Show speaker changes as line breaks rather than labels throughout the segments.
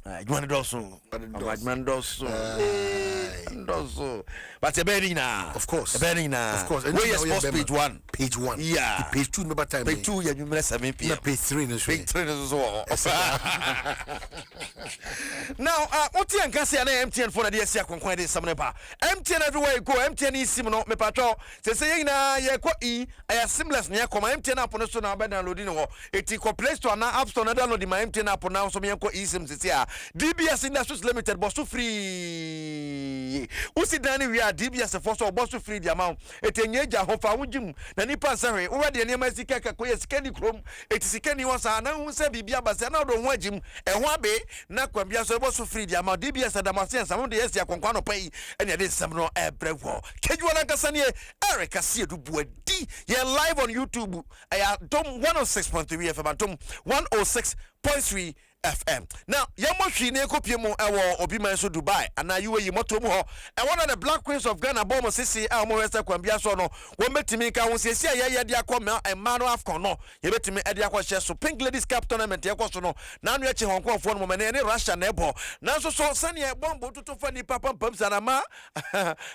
Mandoso. But a berina.
Of course.
A berina.
Of course.
Where is sports page 1?
Page 1.
Yeah.
Page 2 number time.
Page 2 you mess up
Page 3 no
Page 3 as well. Now, what you can say na MTN for the DSC konkwan dey samne pa. MTN everywhere you go, MTN is sim no me patro. Say na ye ko I seamless na come MTN app no so na be download no. Eti ko Play Store na App Store na download my MTN app na so me ko eSIM say a DBS Industries Limited boss free. Usi dani we are DBS for so boss free the amount. Eti nyeja ho fa wujim na nipa say we de nema sika ka ko ye sika ni krom. Eti sika ni wasa na hu say bibia ba say na do ho agim. E ho abe na kwambia so boss free the amount DBS Adamasen some de yes ya konkwa no pay ene de sem no ebrewo. Kegyiwa na kasa ne Eric Asiedu Boadi. Ye live on YouTube. Adom 106.3 FM Adom 106.3 FM. Now, Yamoshi ne kopie mu ewo obi man so Dubai and you yi moto mu ho. And one of the Black Queens of Ghana bomb sisi a mo wesa kwambia so no. Wo metimi ka won sisi ye de akoma Emmanuel Afcon no. Ye betimi e de akwa so Pink Ladies Cup tournament ye kwaso no. Na anu eche Hong Kong fo no ne Russia na ebo. Na so sane e bombo tutu fa ni papa pam sanama.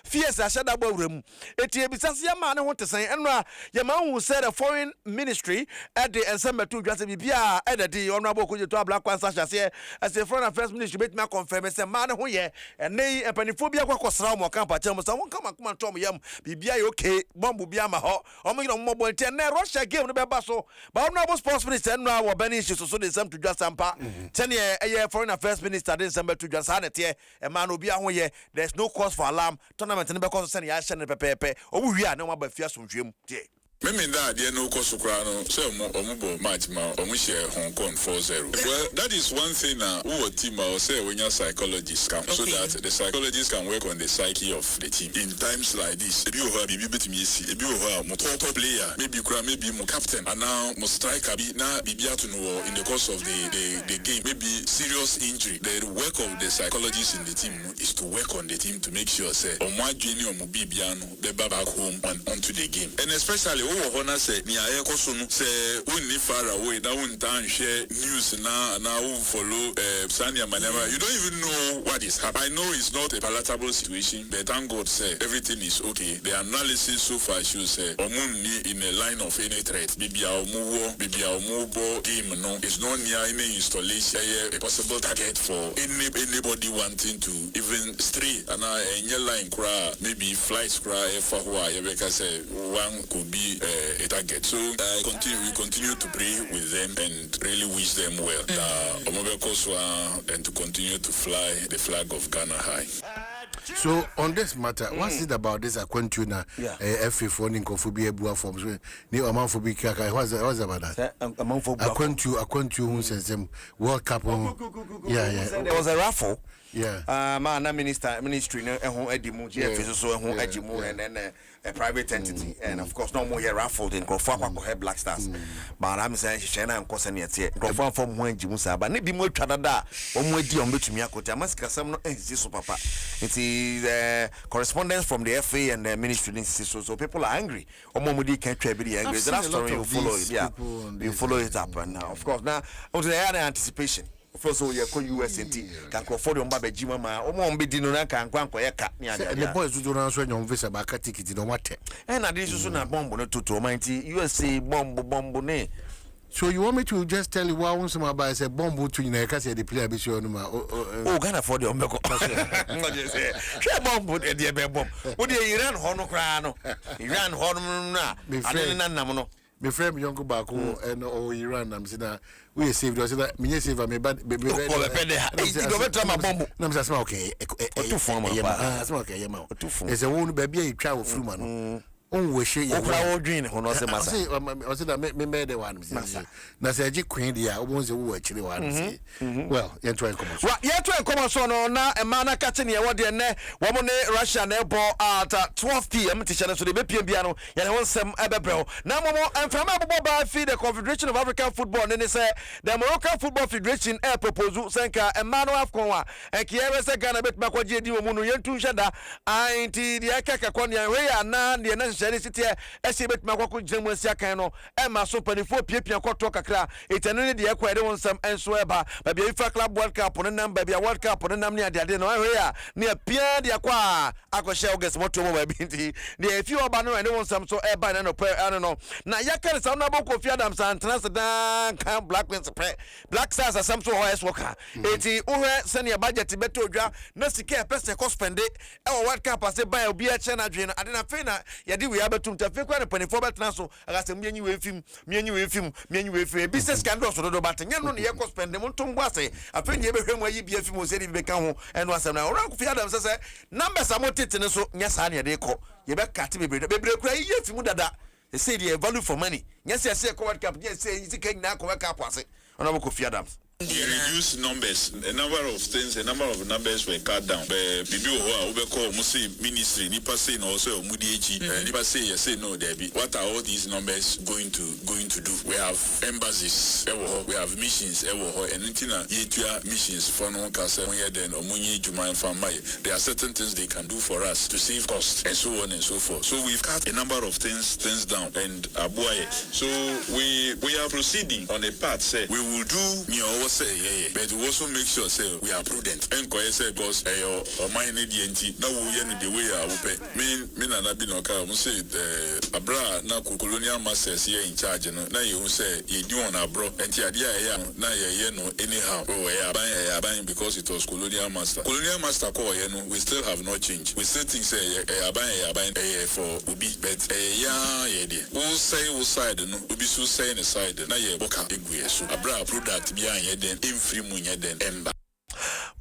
Fierce ashada bo wrem. Eti ebisase ya ma ne ho tesen enra ye ma hu say the foreign ministry at the ensemble to dwase bibia e de honorable Kegyiwa Black as a foreign affairs ministry bet me confirm say man ho ye ene empanifobia kwakosra mo kan pa chem so won kama kuma tom yam bibia ye okay bombu bia ma ho o mo gino mo bonte na Russia game no be ba so ba honorable sports minister no wa bani issue so dey sam to dwa sampa ten ye foreign affairs minister dey sam to dwa sa na te e man obi ho ye there's no cause for alarm tournament no be cause say ya hye ne pepepe o wu wi a na mo ba fia so nhwem tie
Mimi that there no kosukrano say omubo match ma share Hong Kong 4-0. Well, that is one thing who team or say when your psychologists come so that the psychologists can work on the psyche of the team. In times like this, if you have maybe betimiesi, if you have mo top player, maybe mo captain and now mo striker be na bibiatu no in the course of the game, maybe serious injury. The work of the psychologists in the team is to work on the team to make sure say omo adwini omo bibiano be back home and onto the game. And especially Hona said, Nia Ekosunu say, only far away, now one time share news now follow Sanya Manema. You don't even know what is happening. I know it's not a palatable situation, but thank God say everything is okay. The analysis so far shows say Omuni in a line of any threat. Maybe our move game no is not near any installation a possible target for anybody wanting to even stray and in your line cry maybe flights cry for why because one could be a target. So we continue to pray with them and really wish them well. And to continue to fly the flag of Ghana high.
So on this matter, what's it about this Aquentuna FA phone in Kofobia Bua forms? New amount for big kaka. What's about that? Aquentu who says them World Cup. Yeah.
It was a raffle.
Yeah.
Man, ministry no ehun edimu GF so ehun ajimu and then a private entity and of course no more here raffled in Crofo akwa Black Stars. But I'm saying she na nkosa ne tie. Crofo form ho ajimu sa ba ne bi mo atwa dada o mo adi o betumi akota. Amasika sam no exist so papa. It is correspondence from the FA and the ministry so people are angry. O mo di kan twa bi di angry. That story you follow it. Yeah. You follow it up and now of course now on the anticipation. First of all, you call US and T. Can afford on Baba Jima, or more be dinner and can go and cat near the
boys who don't answer your visa back a ticket in what.
And I did soon a bomb to mighty USA bomb.
So you want me to just tell you why once my buy a bomb to you know the player be sure
oh can afford your bomb at the bomb. What do you Iran Honocrano? Iran Honor, I didn't know.
My friend Yonko Bako and Iran, I'm saying we saved us that me save me but baby okay it's a one baby travel through man we share your dream on us I said that me made the one na say queen dia almost who actually one well you try come
right you try come so no na e mana catching here what dey ne woman Russia na ball at 12 p.m. teacher so dey be bia no ya won sem ebebrel na momo enfam abbo ba feed the Confederation of African Football ne say the Moroccan Football Federation propose senka Emmanuel Afcon wa e kiere say Ghana bet makwaje di mo no yentu hweda anti dia kaka kwon ya we ya na de na Chinese city ese betuma kwako gyemu asia kan no e ma so panifo piepia kwoto kakra etanu de ekwa de wonsam enso eba ba bia ifa club world cup no number bia world cup no nam ne ade no ahwe ya ne pia de akwa akoshe August moto mo ba binti ne efi oba no de wonsam so eba na no pe ano no na yakare sa na boko fi Adam Santana sedan kan Black Prince pre Black Stars asam so ho worker eti uhwe senior budget beto dwa na sika pese ko spend e world cup ase ba obi a che na dwe no ade na fe na ye de we abetum ta fe kwa ne panifo betna so agase mianyi we film business scandal so do bat nya no ne ye ko spend mo ntom ase afe nye behwe mo ayi bia film o se di be ka ho eno asem na ora ko fi Adam se numbers amotete ne so nya sa ne de ko ye be kate bebre kura yi film dada they say the value for money nya se world cup nya se yi ka nyina ko ka kwase ona bo ko fi Adams.
They reduced numbers. A number of numbers were cut down. Ministry, Nipa say no, also Mudieji, Nipa say no, Debbie. What are all these numbers going to do? We have embassies, we have missions, and missions for no then there are certain things they can do for us to save costs and so on and so forth. So we've cut a number of things down and Abuaye. So we are proceeding on a path. Say we will do say but we also make sure say we are prudent. And say because my NDNT now we the way I will me na be no car say abra na colonial masters here in charge no na you say you do on abro and ya na ye no anyhow buying because it was colonial master call no we still have not changed. We still think say buying for ubi but we say side no ubi so say in the side na ye boka egwe so abra product behind then in free munye then emba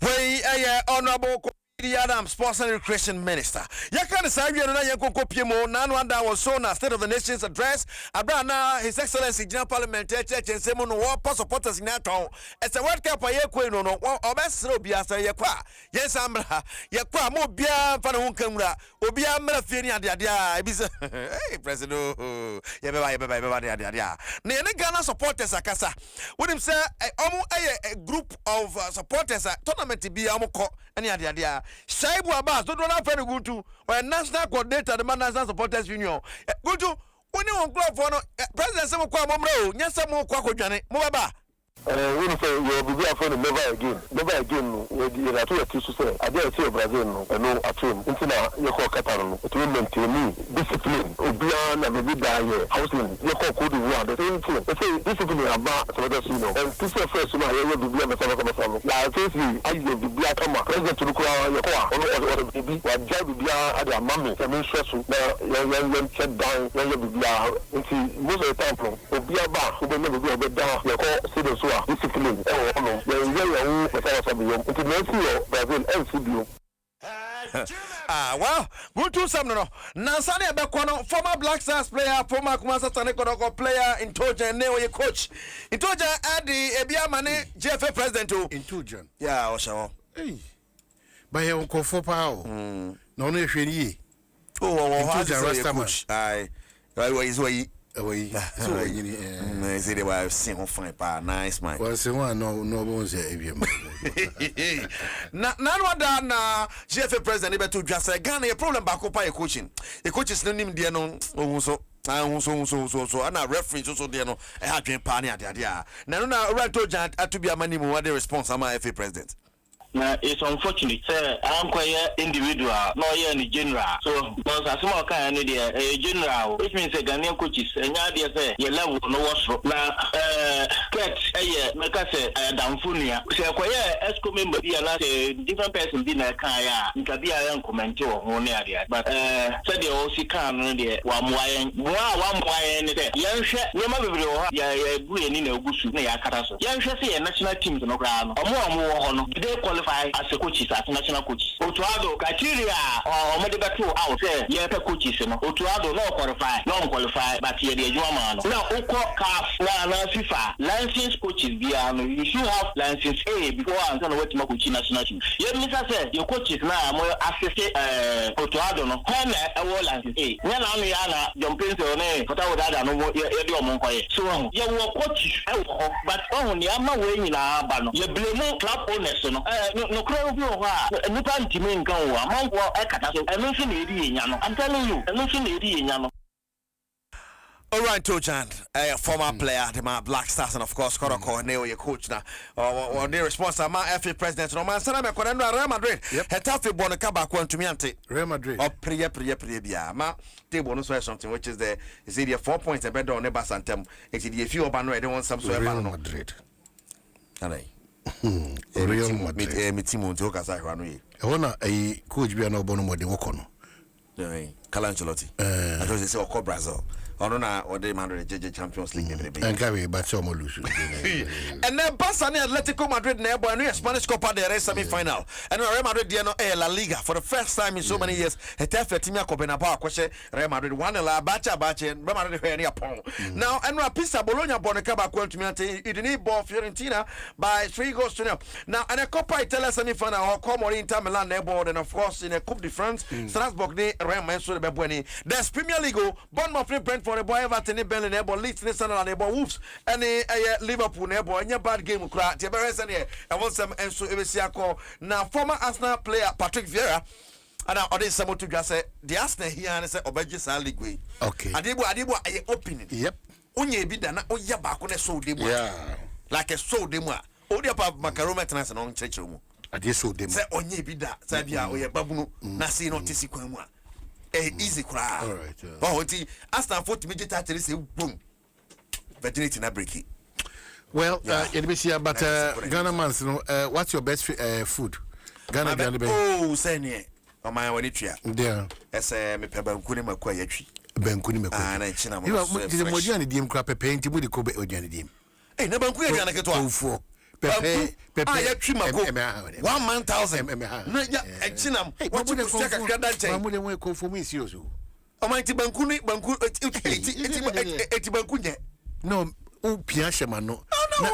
we honorable Adams, Sports and Recreation Minister. Yakan Savior na Yanko Piemo, Nanwanda was shown a State of the Nation's address. Abrana, His Excellency General Parliament, Church and Semono, war supporters in Nato. It's a World Cup, Yaquino, or best Robiasa Yakwa. Yes, Ambra, Yakwa, Mobia, Panunkamra, Obia Melafini, hey, President, Nene Ghana supporters, Akasa. With him, sir, a group of supporters, tournament be Amoko, and Yadia. Shaibu Abbas, don't want to go to or national coordinator, the National Supporters Union. Go to when you want club for President Samuel Momro, yes, some more Quaco Janet, Mobaba.
We say you will be a friend never again. You are to say, I dare say Brazil, and no at him. Intina, Yoko Catalan, it will maintain discipline, Obian, and maybe die housing, Yoko could run the same thing. They say discipline about Sodasino, and this is first one, I will be a Masama. Like, I will be a Kama, President to Yoko, or baby, or Jabia at their mommy, and then stressful, young shut down, young Bibia, into most of the time, Obia Bar, who will never be a bit down, Yoko, Sido. Discipline.
Well, go to some no. Nansani Abekwano, former Black Stars player, former Kumasa Taneko player in Toja, and now your coach. In Toja, Adi Ebia Mane, GFA president too.
In Toja.
Yeah, Oshawo.
Hey. By your uncle for power. No, no, she.
Oh, Rastaman. Aye. Is way.
Away.
So, I say they were seeing fine pa nice man.
Well, someone no one say
None na GFA president able to just say Ghana a problem back up coaching. The coaches no name there no so and a reference also there no I had dream pa na dia. Na no right to Jan to be a money mo what the response am FA president.
Now it's unfortunate. Say I'm quite individual, no any general. So because as more kind of a general, which means a Ghanaian coaches and you say your level no was now get a make us say Damfunia. Say quite esco member be a different person be a kaya, you can be a young commenter or area. But said the OC can there one way young share no matter ya good in a good near Cataso. Young share say a national team to no ground or more they qualify as a coaches as national coaches. Otuado criteria or medical 2 out there, yeah, coaches, Otuado no qualify, but here the German. Now, Oko CAF, now FIFA, licensed coaches, you should have license A before I'm going to wait to coach national team. Yeah, Mr. Said, your coaches now more assisted Otuado, no, when license A. When I'm Yana, John Prince on A, but I would add no more, so you were coaches, but only I'm not weighing in our banner. You blame club owners, no crowd of you, no time to make go among what I can't. I'm telling you, I'm not
Alright, Tojan, a former player, the man Black Stars, and of course, Koroko, Neo, your coach now, or the response, my FA president, no man, Sana, Real Madrid, Hetafe Bonacaba, Quantumiante,
Real Madrid,
or Priya, ma, table, no something, which is the Zedia 4 points, a better on the Basantem, it's the few of I don't want some sort of
Real Madrid.
Real Madrid, Mitimu, Tokas, I run.
I want a coach be an obono de Wokono.
Calancelotti. I just say, Oko Brazil. I don't know what they manage the Champions League.
And carry but some lose.
And then Barcelona Atletico Madrid nebo and Spanish Copa del Rey semi-final. And Real Madrid no La Liga for the first time in so many years. Hetafe Timia Copenhagen question Real Madrid one la bacha and Real Madrid here upon. Now and Pisa Bologna Bonacaba Quantumiante it need ball Fiorentina by 3-0. Now and a Copa Italia semi-final or Como Inter Milan nebo and of course in a Coupe de France Strasbourg de Real Madrid Bebueni. There's Premier League Bournemouth Brentford the boy Everton Burnley nebo Leeds Arsenal nebo Wolves and Liverpool nebo any bad game cry Tiberes and I want some Enso Ebesiako. Now former Arsenal player Patrick Vieira and now this some to just say the Arsenal here and say Obeji League.
Okay.
Adibo I opening.
Yep.
Onye bi da na oya ba ko na so demo.
Yeah.
Like a so demo. Odi apa macaroni tenants na on church mu.
Ade so demo.
Say onye bi da say bia oya babunu na see no tisi kwan mu a. Easy cry.
All right.
But what Aston 40 minutes after say boom. Virginity na break it.
Well, but Ghana man, what's your best food? Ghana best.
Oh, say o my wani tria.
There.
Ese me peba nkuni makwa yatwi.
Benkuni makwa.
Ah na china mo.
You are the modian dim crap paint with the kobe odian dim.
Eh na banku ya na ketwa.
For pepe
ah yatwi mako 1,000. Na ya china what you say ka kada nche.
Mamude mo ko for me serious.
O my ti banku eti banku nye.
No, o pia shema no. Na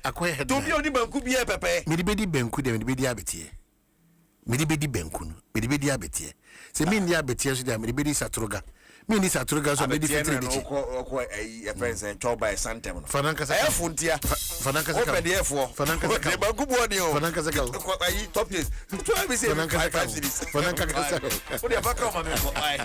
akwa head.
Don't be only banku bi e pepe.
Me di banku de me di abetie. Me di banku no. Me di abetie. Se me di abetie so de me di satroga. Me ni satroga so me di fitri di.
Ko e friends and talk by Santem no.
Fananka sa.
Funtia.
Fananka sa.
Open the F4.
Fananka sa.
De banku Boadi o.
Fananka sa.
Ai top is. To be say
Fananka sa.
Fananka sa. What the fuck am I?